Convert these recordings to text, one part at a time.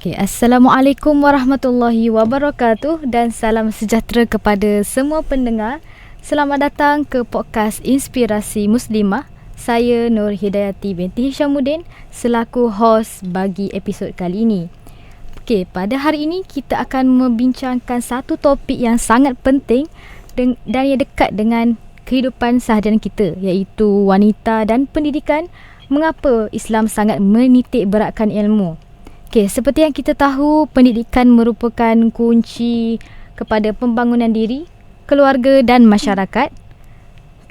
Okay, Assalamualaikum warahmatullahi wabarakatuh dan salam sejahtera kepada semua pendengar. Selamat datang ke podcast Inspirasi Muslimah. Saya Nur Hidayati binti Hishamuddin selaku host bagi episod kali ini. Okay, pada hari ini kita akan membincangkan satu topik yang sangat penting dan yang dekat dengan kehidupan seharian kita, iaitu wanita dan pendidikan. Mengapa Islam sangat menitik beratkan ilmu? Okay, seperti yang kita tahu, pendidikan merupakan kunci kepada pembangunan diri, keluarga dan masyarakat.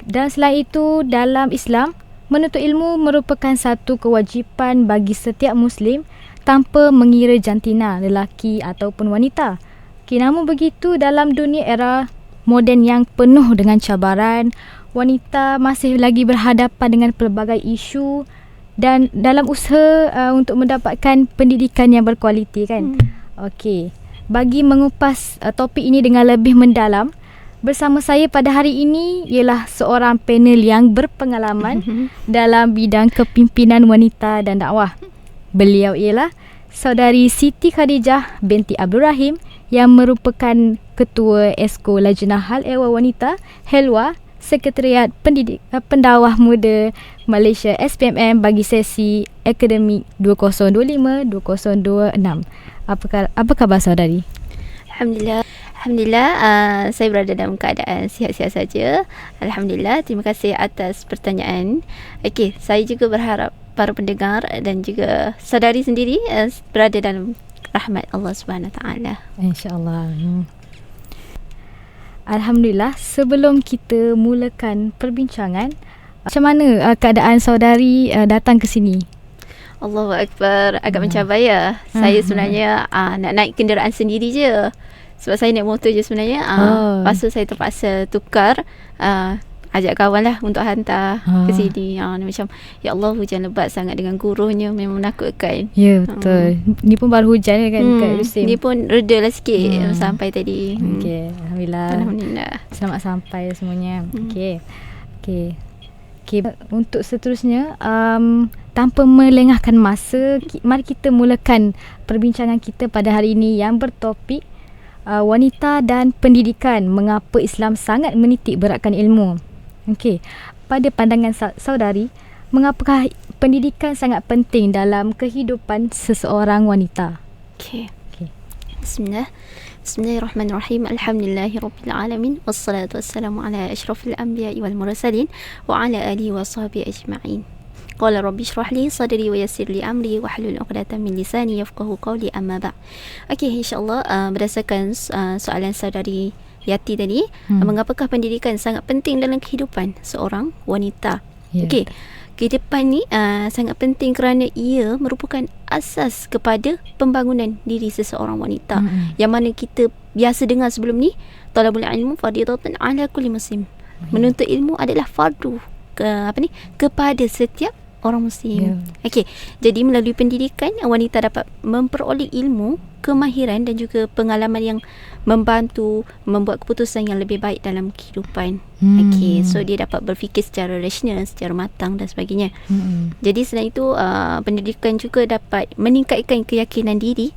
Dan selain itu, dalam Islam, menuntut ilmu merupakan satu kewajipan bagi setiap Muslim tanpa mengira jantina, lelaki ataupun wanita. Okay, namun begitu, dalam dunia era moden yang penuh dengan cabaran, wanita masih lagi berhadapan dengan pelbagai isu dan dalam usaha untuk mendapatkan pendidikan yang berkualiti kan. Okey, bagi mengupas topik ini dengan lebih mendalam, bersama saya pada hari ini ialah seorang panel yang berpengalaman dalam bidang kepimpinan wanita dan dakwah. Beliau ialah Saudari Siti Khadijah binti Abdul Rahim yang merupakan Ketua Esko Lajnah Hal Ehwal Wanita Helwa Sekretariat Pendakwah Muda Malaysia SPMM bagi sesi akademik 2025-2026. Apa khabar saudari? Alhamdulillah, saya berada dalam keadaan sihat-sihat saja. Alhamdulillah, terima kasih atas pertanyaan. Okey, saya juga berharap para pendengar dan juga saudari sendiri berada dalam rahmat Allah Subhanahu Taala. InsyaAllah. Alhamdulillah, sebelum kita mulakan perbincangan, macam mana keadaan saudari datang ke sini? Allahu Akbar, agak mencabar ya. Saya sebenarnya nak naik kenderaan sendiri je. Sebab saya naik motor je sebenarnya. Lepas tu saya terpaksa tukar, ajak kawan lah untuk hantar ke sini. Macam, ya Allah, hujan lebat sangat dengan guruhnya, memang menakutkan. Ya, betul. Ni pun baru hujan kan kat Lusim. Ni pun reda lah sikit sampai tadi. Okey, Alhamdulillah. Selamat sampai semuanya. Okey. Untuk seterusnya, tanpa melengahkan masa, mari kita mulakan perbincangan kita pada hari ini yang bertopik wanita dan pendidikan. Mengapa Islam sangat menitik beratkan ilmu? Okey, pada pandangan saudari, mengapakah pendidikan sangat penting dalam kehidupan seseorang wanita? Okey. Bismillahirrahmanirrahim. Alhamdulillahirabbil alamin wassalatu wassalamu ala asyrafil anbiya'i wal mursalin wa ala alihi washabbihi ajma'in. Qala rabbi shrah li sadri wa yassir li amri wahlul 'uqdatam min lisani yafqahu qawli, amma ba'd. Okey, insyaallah berdasarkan soalan saudari Yati tadi, mengapakah pendidikan sangat penting dalam kehidupan seorang wanita? Okey, kehidupan ni sangat penting kerana ia merupakan asas kepada pembangunan diri seseorang wanita. Yang mana kita biasa dengar sebelum ni, talabul ilmu fardhatun ala kulli muslim. Menuntut ilmu adalah fardu kepada setiap orang muslim. Okey, jadi melalui pendidikan wanita dapat memperoleh ilmu, kemahiran dan juga pengalaman yang membantu membuat keputusan yang lebih baik dalam kehidupan. Okey, so dia dapat berfikir secara rasional, secara matang dan sebagainya. Jadi selain itu, pendidikan juga dapat meningkatkan keyakinan diri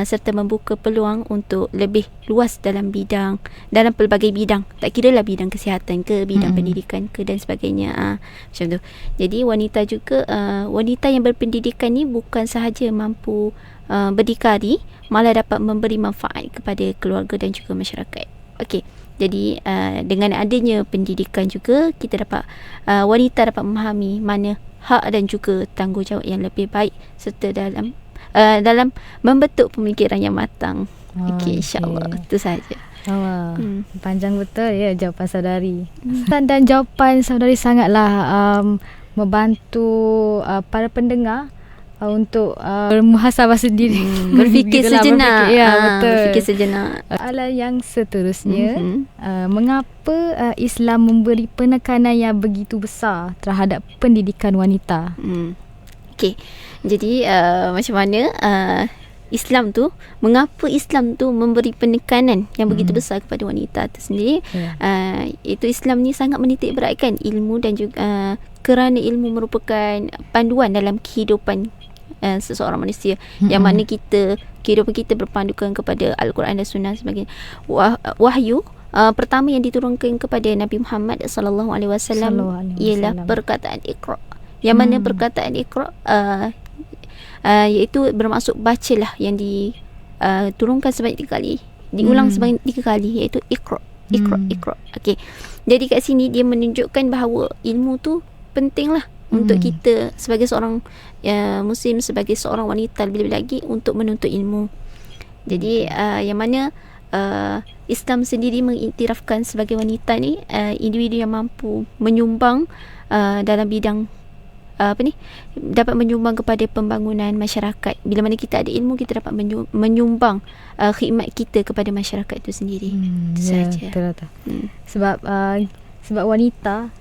serta membuka peluang untuk lebih luas dalam pelbagai bidang. Tak kira lah bidang kesihatan ke, bidang pendidikan ke dan sebagainya. Macam tu. Jadi wanita juga, wanita yang berpendidikan ni bukan sahaja mampu berdikari, malah dapat memberi manfaat kepada keluarga dan juga masyarakat. Okey, jadi dengan adanya pendidikan juga kita dapat wanita dapat memahami mana hak dan juga tanggungjawab yang lebih baik serta dalam membentuk pemikiran yang matang. Okey, insya-Allah itu sahaja. Panjang betul ya jawapan saudari. Dan jawapan saudari sangatlah membantu para pendengar untuk bermuhasabah sendiri, berfikir sejenak. Betul. Berfikir sejenak. Soalan yang seterusnya, mengapa Islam memberi penekanan yang begitu besar terhadap pendidikan wanita? Okey, jadi macam mana mengapa Islam tu memberi penekanan yang begitu besar kepada wanita itu sendiri? Itu Islam ni sangat menitik beratkan ilmu dan juga kerana ilmu merupakan panduan dalam kehidupan seseorang manusia, yang mana kehidupan kita berpandukan kepada Al-Quran dan Sunnah sebagai wahyu. Pertama yang diturunkan kepada Nabi Muhammad sallallahu alaihi wasallam ialah perkataan Iqra. Yang mana perkataan Iqra iaitu bermaksud bacalah, yang diturunkan sebanyak 3 kali, diulang sebanyak 3 kali, iaitu Iqra. Okey. Jadi kat sini dia menunjukkan bahawa ilmu tu pentinglah untuk kita sebagai seorang muslim, sebagai seorang wanita lebih lagi untuk menuntut ilmu. Jadi yang mana Islam sendiri mengiktirafkan sebagai wanita ni individu yang mampu menyumbang dalam bidang dapat menyumbang kepada pembangunan masyarakat. Bila mana kita ada ilmu, kita dapat menyumbang khidmat kita kepada masyarakat itu sendiri. Itu saja. Sebab wanita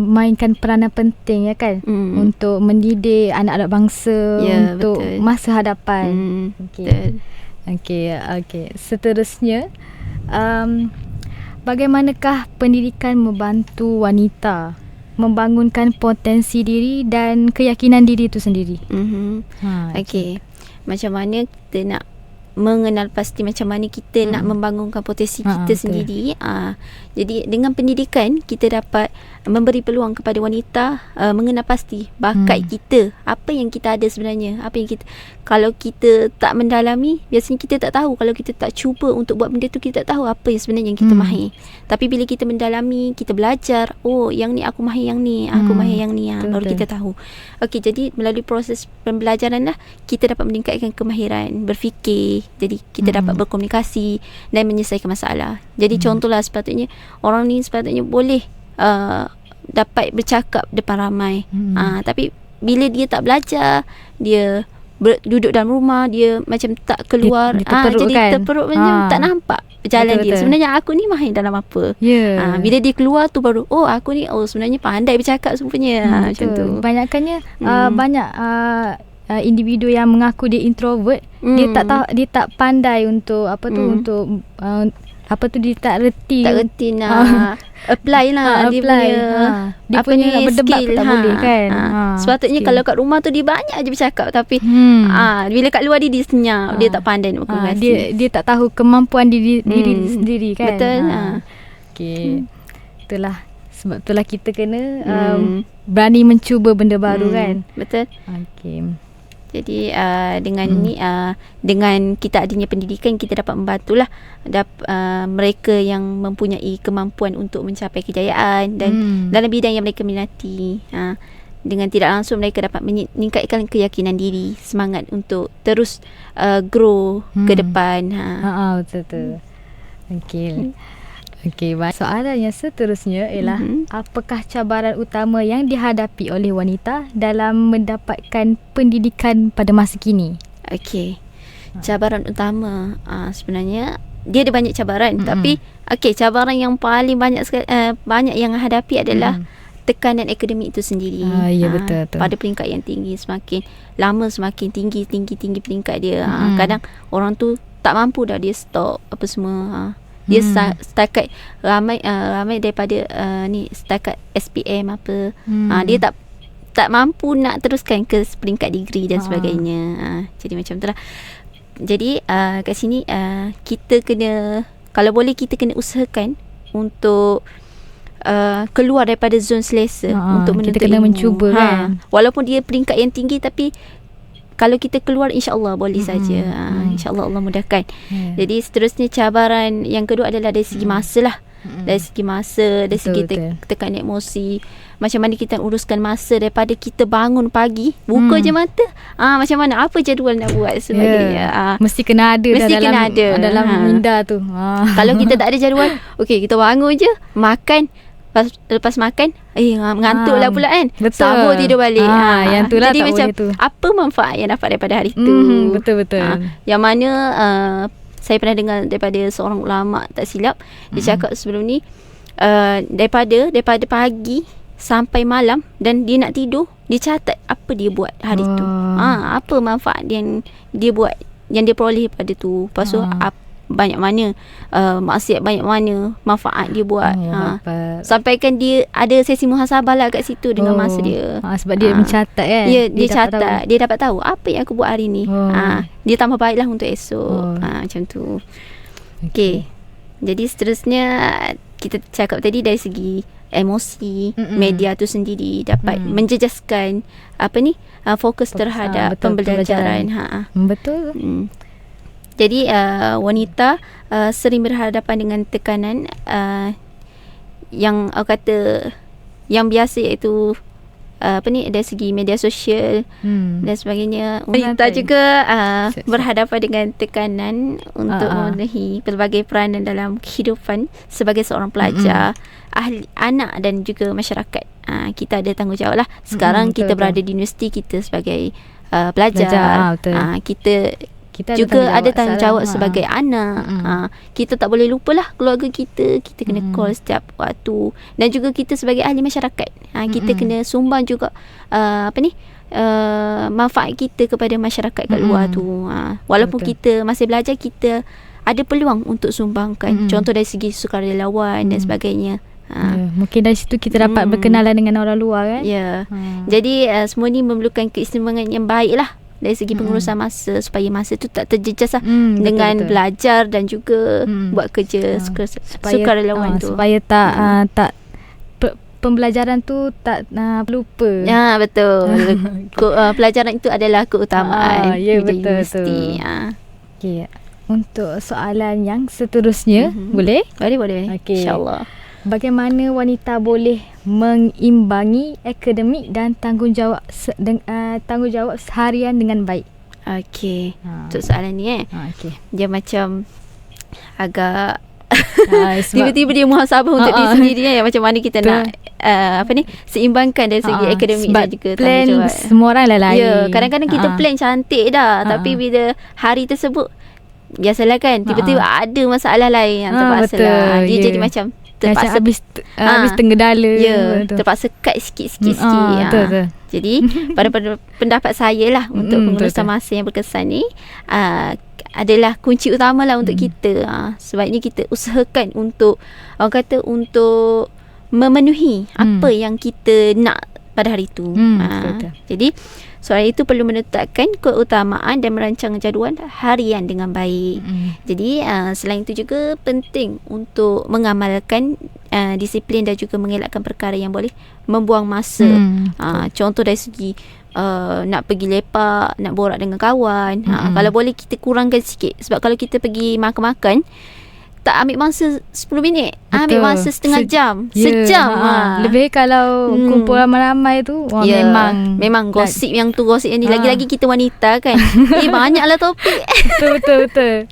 mainkan peranan penting, ya kan, untuk mendidik anak-anak bangsa, untuk masa hadapan. Okey. Seterusnya, bagaimanakah pendidikan membantu wanita membangunkan potensi diri dan keyakinan diri itu sendiri? Okey. Macam mana kita nak mengenal pasti macam mana kita nak membangunkan potensi kita sendiri. Jadi dengan pendidikan kita dapat memberi peluang kepada wanita mengenal pasti bakat kita, apa yang kita ada sebenarnya, apa yang kita, kalau kita tak mendalami, biasanya kita tak tahu. Kalau kita tak cuba untuk buat benda tu, kita tak tahu apa yang sebenarnya yang kita mahir. Tapi bila kita mendalami, kita belajar, oh yang ni aku mahir, yang ni aku mahir, yang ni, baru kita tahu. Okey, jadi melalui proses pembelajaran lah kita dapat meningkatkan kemahiran berfikir. Jadi kita dapat berkomunikasi dan menyelesaikan masalah. Jadi contohlah, sepatutnya orang ni sepatutnya boleh dapat bercakap depan ramai. Tapi bila dia tak belajar, dia duduk dalam rumah, dia macam tak keluar, jadi terperuk, macam tak nampak jalan dia. Sebenarnya aku ni mahir dalam apa. Bila dia keluar tu baru, oh aku ni sebenarnya pandai bercakap sebenarnya. Macam tu. Banyak individu yang mengaku dia introvert, dia tak pandai untuk untuk dia tak reti nak apply lah dia punya nak berdebat skill, pun tak boleh kan. Sepatutnya skill. Kalau kat rumah tu dia banyak je bercakap, tapi bila kat luar dia senyap, dia tak pandai nak berkomunikasi. Dia tak tahu kemampuan diri sendiri kan. Betul. Okey. Sebab itulah kita kena berani mencuba benda baru kan. Betul. Okey. Jadi dengan ni dengan kita adanya pendidikan, kita dapat membantulah mereka yang mempunyai kemampuan untuk mencapai kejayaan dan dalam bidang yang mereka minati. Dengan tidak langsung mereka dapat meningkatkan keyakinan diri, semangat untuk terus grow ke depan. Betul. Okey. Soalan yang seterusnya ialah apakah cabaran utama yang dihadapi oleh wanita dalam mendapatkan pendidikan pada masa kini? Okey. Cabaran utama sebenarnya dia ada banyak cabaran, tapi cabaran yang paling banyak yang hadapi adalah tekanan akademik itu sendiri. Betul. Pada peringkat yang tinggi, semakin lama semakin tinggi peringkat dia. Kadang orang tu tak mampu dah, dia stop apa semua. Dia setakat ramai daripada setakat SPM apa. Dia tak mampu nak teruskan ke peringkat degree dan sebagainya. Jadi macam itulah. Jadi kat sini kita kena, kalau boleh kita kena usahakan untuk keluar daripada zon selesa untuk menuntut kita kena ilmu. Mencuba kan. Walaupun dia peringkat yang tinggi, tapi kalau kita keluar, insya-Allah boleh saja. Insya-Allah Allah mudahkan. Jadi seterusnya cabaran yang kedua adalah dari segi masa lah. Dari segi masa, dari segi tekanan emosi. Macam mana kita uruskan masa daripada kita bangun pagi, buka je mata, macam mana, apa jadual nak buat sebagainya. Mesti kena ada dalam minda tu. Kalau kita tak ada jadual, okey, kita bangun je, makan. Lepas makan mengantuk lah pula kan. Sambung tidur balik. Yang tu lah. Jadi tak macam boleh tu. apa manfaat yang dapat daripada hari tu? Betul. Yang mana saya pernah dengar daripada seorang ulama, tak silap, dia cakap sebelum ni, daripada pagi sampai malam dan dia nak tidur, dia catat apa dia buat hari tu. Apa manfaat yang dia buat, yang dia peroleh pada tu. Lepas tu banyak mana, maksiat banyak mana, manfaat dia buat. Sampaikan dia ada sesi muhasabah lah kat situ dengan masa dia. Sebab dia mencatat kan. Ya, dia catat. Dia dapat tahu apa yang aku buat hari ni. Dia tambah baiklah untuk esok. Macam tu. Okay. Jadi seterusnya kita cakap tadi dari segi emosi, media tu sendiri dapat menjejaskan fokus terhadap pembelajaran. Betul. Jadi wanita sering berhadapan dengan tekanan yang kata yang biasa, iaitu dari segi media sosial dan sebagainya. Wanita juga berhadapan dengan tekanan untuk memenuhi pelbagai peranan dalam kehidupan sebagai seorang pelajar, ahli, anak dan juga masyarakat. Kita ada tanggungjawab lah. Sekarang kita berada di universiti, kita sebagai pelajar. Kita juga ada tanggungjawab sebagai anak. Kita tak boleh lupalah keluarga kita. Kita kena call setiap waktu. Dan juga kita sebagai ahli masyarakat, kita kena sumbang juga manfaat kita kepada masyarakat kat luar tu. Walaupun kita masih belajar, kita ada peluang untuk sumbangkan. Contoh dari segi sukarelawan dan sebagainya. Mungkin dari situ kita dapat berkenalan dengan orang luar kan. Jadi semua ni memerlukan keistimewaan yang baik lah dari segi pengurusan masa, supaya masa tu tak terjejas lah dengan belajar dan juga buat kerja sukarelawan tu, supaya tak pembelajaran tu tak lupa. Betul. Pelajaran itu adalah keutamaan universiti. Okay. Untuk soalan yang seterusnya, boleh? Boleh. Okay. InsyaAllah. Bagaimana wanita boleh mengimbangi akademik dan tanggungjawab harian dengan baik? Okey. Untuk soalan ni dia macam agak tiba-tiba dia muhasabah untuk diri sendiri, macam mana kita nak seimbangkan dari segi akademik dan juga tanggungjawab. Semua orang lain. Kadang-kadang kita plan cantik dah, tapi bila hari tersebut, biasalah kan, tiba-tiba ada masalah lain yang terpaksa lah. Dia jadi macam terpaksa habis tenggedala. Terpaksa cut sikit-sikit. Jadi pada pendapat saya lah, untuk pengurusan masa yang berkesan ni adalah kunci utama lah untuk kita. Sebabnya kita usahakan untuk untuk memenuhi apa yang kita nak pada hari itu. Jadi soalan itu perlu menetapkan keutamaan dan merancang jadual harian dengan baik. Jadi selain itu juga penting untuk mengamalkan disiplin dan juga mengelakkan perkara yang boleh membuang masa. Contoh dari segi nak pergi lepak, nak borak dengan kawan. Kalau boleh kita kurangkan sikit. Sebab kalau kita pergi makan-makan, tak ambil masa 10 minit. Ambil masa setengah jam, sejam. Lebih kalau kumpul ramai-ramai tu, memang gosip yang tu, gosip yang ni. Lagi-lagi kita wanita kan. Banyaklah topik. Betul.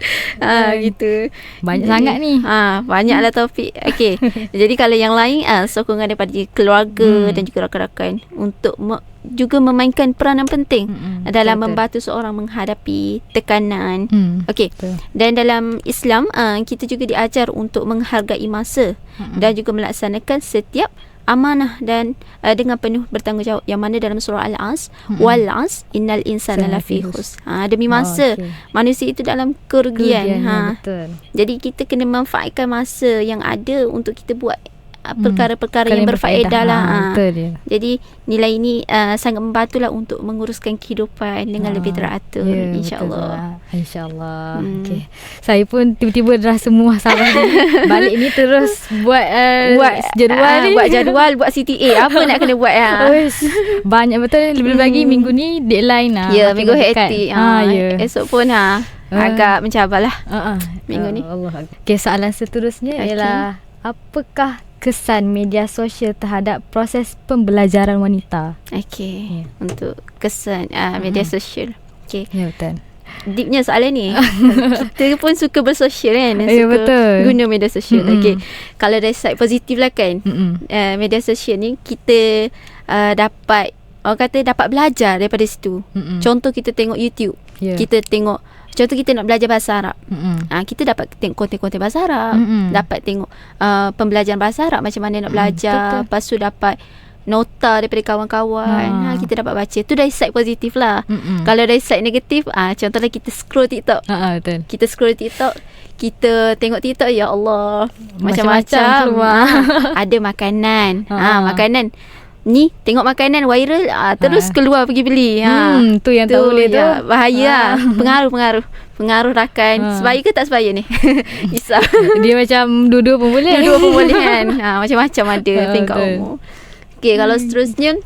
Gitu. Banyak sangat ni. Banyaklah topik. Okey. Jadi kalau yang lain, sokongan daripada keluarga dan juga rakan-rakan untuk juga memainkan peranan penting dalam membantu seorang menghadapi tekanan. Okey. Dan dalam Islam, kita juga diajar untuk menghargai masa dan juga melaksanakan setiap amanah dan dengan penuh bertanggungjawab, yang mana dalam surah Al-As, wal 'as innal insana lafi khusr. Demi masa, manusia itu dalam kerugian. Jadi kita kena manfaatkan masa yang ada untuk kita buat perkara-perkara yang berfaedah lah. Jadi nilai ini sangat membantulah untuk menguruskan kehidupan dengan lebih teratur. InsyaAllah. Okay. Saya pun tiba-tiba rasa muhasabah balik ni terus buat jadual ni. Buat jadual, buat CTA. Apa nak kena buat banyak betul. Lebih lagi minggu ni deadline lah. Minggu hektik. Esok pun agak mencabar lah minggu ni. Okay, soalan seterusnya ialah, apakah kesan media sosial terhadap proses pembelajaran wanita? Okey. Untuk kesan media sosial. Okey. Ya, betul. Deepnya soalan ni. Kita pun suka bersosial kan, ya, suka betul. guna media sosial. Okey. Kalau dari side positif lah kan, media sosial ni kita dapat, orang kata dapat belajar daripada situ. Contoh kita tengok YouTube, kita tengok, contoh kita nak belajar bahasa Arab, kita dapat tengok konten-konten bahasa Arab, dapat tengok pembelajaran bahasa Arab, macam mana nak belajar. Lepas tu dapat nota daripada kawan-kawan, kita dapat baca. Tu dari side positif lah. Kalau dari side negatif, contohnya kita scroll TikTok. Betul. Kita scroll TikTok, kita tengok TikTok, ya Allah, macam-macam keluar. Ada makanan. Makanan ni, tengok makanan viral, terus keluar pergi beli. Tu yang tak boleh tu. Bahaya. Pengaruh rakan. Sebaya ke tak sebaya ni? Risau. Dia macam dua-dua pun boleh. Dua-dua pun boleh kan. Macam-macam ada tingkat umur. Okay, kalau seterusnya,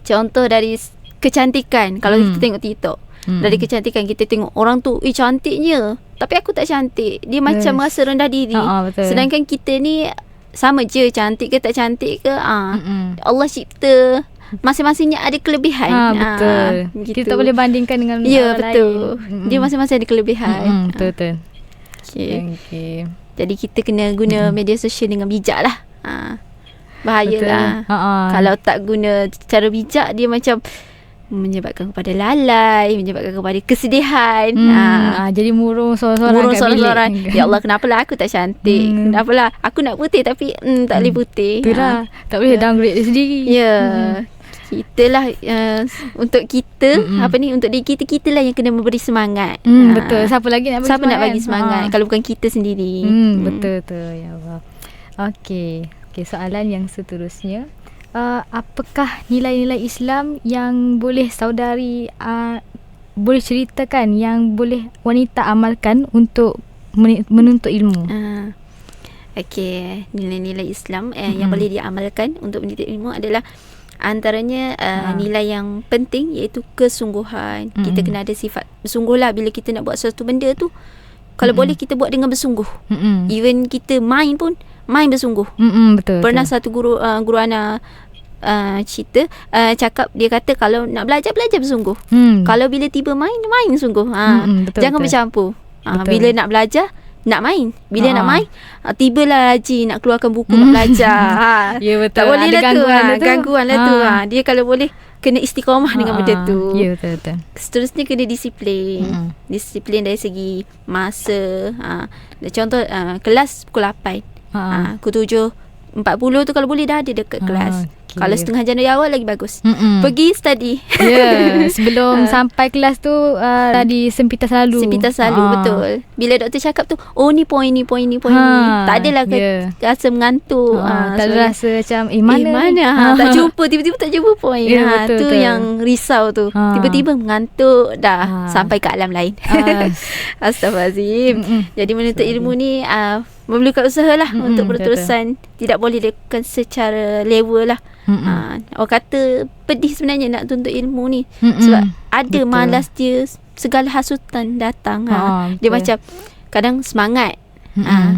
contoh dari kecantikan. Kalau kita tengok TikTok, dari kecantikan kita tengok orang tu, cantiknya, tapi aku tak cantik. Dia macam rasa rendah diri. Sedangkan kita ni sama je, cantik ke tak cantik ke, Allah cipta masing-masingnya ada kelebihan. Betul. Gitu. Kita tak boleh bandingkan dengan orang betul lain. Dia masing-masing ada kelebihan. Betul. Okay. Jadi kita kena guna media sosial dengan bijak lah. Bahayalah. Kalau tak guna secara bijak, dia macam menyebabkan kepada lalai, menyebabkan kepada kesedihan. Jadi murung seorang-seorang. Ya Allah, kenapalah aku tak cantik? Kenapalah aku nak putih tapi tak boleh putih? Itulah, tak boleh downgrade dia sendiri. Kita lah untuk kita untuk diri kita lah yang kena memberi semangat. Betul. Siapa lagi nak bagi semangat kalau bukan kita sendiri? Betul tu, ya Allah. Okey, soalan yang seterusnya, apakah nilai-nilai Islam yang boleh saudari boleh ceritakan yang boleh wanita amalkan untuk menuntut ilmu? Okey, nilai-nilai Islam yang boleh diamalkan untuk menuntut ilmu adalah antaranya nilai yang penting, iaitu kesungguhan. Kita kena ada sifat bersungguh lah bila kita nak buat sesuatu benda tu. Kalau boleh kita buat dengan bersungguh. Even kita main pun, main bersungguh. Betul. Pernah satu guru Ana cerita, cakap, dia kata kalau nak belajar bersungguh. Kalau bila tiba main sungguh. Jangan bercampur. Bila nak belajar, nak main. Bila nak main, tibalah rajin nak keluarkan buku nak belajar. Ya, betul. Tak boleh lah tu. Gangguan lah tu. Dia kalau boleh kena istiqamah dengan benda tu. Ya, betul. Seterusnya kena disiplin. Disiplin dari segi masa. Contoh kelas pukul 8. Pukul 7:40 tu kalau boleh dah ada dekat kelas. Kalau setengah jam dari awal lagi bagus. Pergi study. Sebelum sampai kelas tu di sempitan selalu. Betul. Bila doktor cakap tu, ni poin ni. Tak adalah rasa mengantuk. Tak ada rasa macam mana? Tak jumpa, tiba-tiba tak jumpa poin. Tu yang risau tu. Tiba-tiba mengantuk dah sampai ke alam lain. Astaghfirullahalazim. Jadi menuntut ilmu ni memerlukan usaha lah untuk berterusan. Tidak boleh dilakukan secara level lah. Orang kata pedih sebenarnya nak tuntut ilmu ni. Sebab ada malas dia, segala hasutan datang. Dia macam kadang semangat,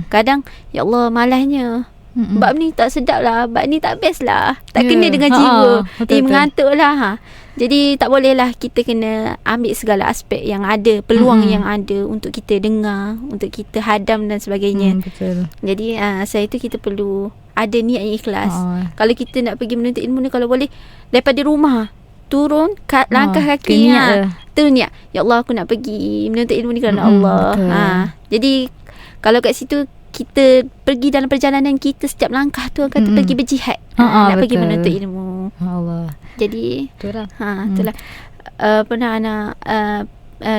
kadang ya Allah malasnya, bab ni tak sedap lah, bab ni tak best lah, tak kena dengan jiwa. Mengantuk lah. Jadi tak boleh lah, kita kena ambil segala aspek yang ada, peluang yang ada untuk kita dengar, untuk kita hadam dan sebagainya. Betul. Jadi saya tu kita perlu ada niat yang ikhlas. Kalau kita nak pergi menuntut ilmu ni, kalau boleh daripada rumah turun langkah kaki, tu niat, ya Allah aku nak pergi menuntut ilmu ni kerana Allah. Jadi kalau kat situ kita pergi dalam perjalanan kita, setiap langkah tu kata pergi berjihad, nak pergi menuntut ilmu. Allah. Jadi itulah. Pernah anak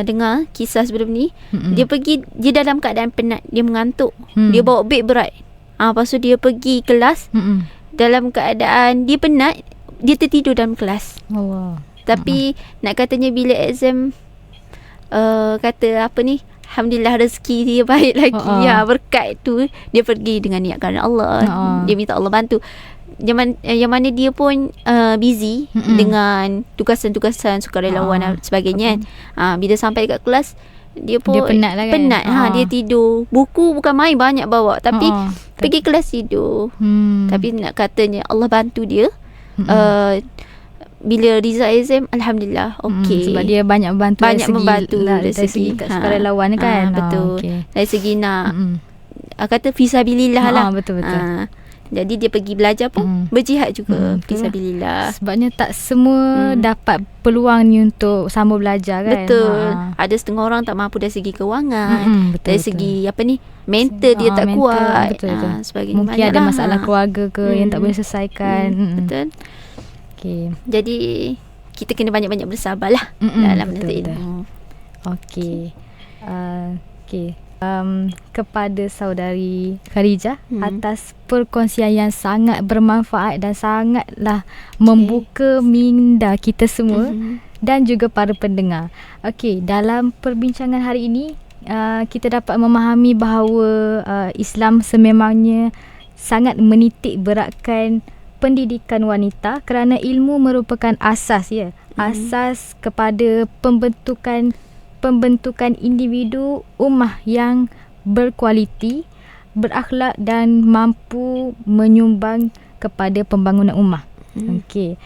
dengar kisah sebelum ni. Dia pergi, dia dalam keadaan penat, dia mengantuk, dia bawa beg berat. Lepas tu dia pergi kelas, dalam keadaan dia penat, dia tertidur dalam kelas. Tapi nak katanya bila exam, kata apa ni, alhamdulillah rezeki dia baik lagi. Berkat tu dia pergi dengan niat kerana Allah. Dia minta Allah bantu. Yang mana dia pun busy dengan tugasan-tugasan sukarelawan dan sebagainya. Bila sampai dekat kelas, dia pun penat lah kan. Dia tidur. Buku bukan main banyak bawa, tapi pergi kelas tidur. Tapi nak katanya Allah bantu dia. Bila result exam, alhamdulillah okey. Sebab dia banyak membantu dari segi sukarelawan kan. Betul. Dari segi nak kata fisabilillah lah. Betul. Jadi dia pergi belajar pun berjihad juga, fisabilillah. Sebabnya tak semua dapat peluang ni untuk sambung belajar kan. Betul. Ada setengah orang tak mampu dari segi kewangan, dari segi apa ni, mental dia tak kuat. Betul. Sebagainya. Mungkin ada masalah keluarga ke yang tak boleh selesaikan. Betul. Okey. Jadi kita kena banyak-banyak bersabarlah dalam menuntut ilmu. Okey. Okey. Kepada saudari Khadijah atas perkongsian yang sangat bermanfaat dan sangatlah membuka minda kita semua dan juga para pendengar. Okey, dalam perbincangan hari ini kita dapat memahami bahawa Islam sememangnya sangat menitik beratkan pendidikan wanita kerana ilmu merupakan asas asas kepada pembentukan individu ummah yang berkualiti, berakhlak dan mampu menyumbang kepada pembangunan ummah. Okey.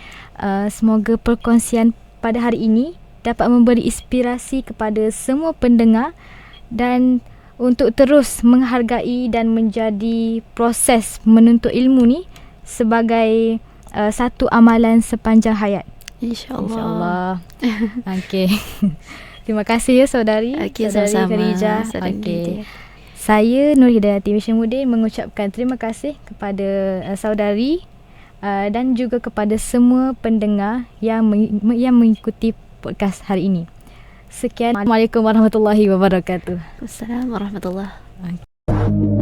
Semoga perkongsian pada hari ini dapat memberi inspirasi kepada semua pendengar dan untuk terus menghargai dan menjadi proses menuntut ilmu ni sebagai satu amalan sepanjang hayat. InsyaAllah. Okey. Terima kasih saudari. Okey, saudari sama-sama. Khadijah. Okey. Saya Nur Hidayati Wishamuddin mengucapkan terima kasih kepada saudari dan juga kepada semua pendengar yang mengikuti podcast hari ini. Sekian. Assalamualaikum warahmatullahi wabarakatuh. Assalamualaikum warahmatullahi wabarakatuh.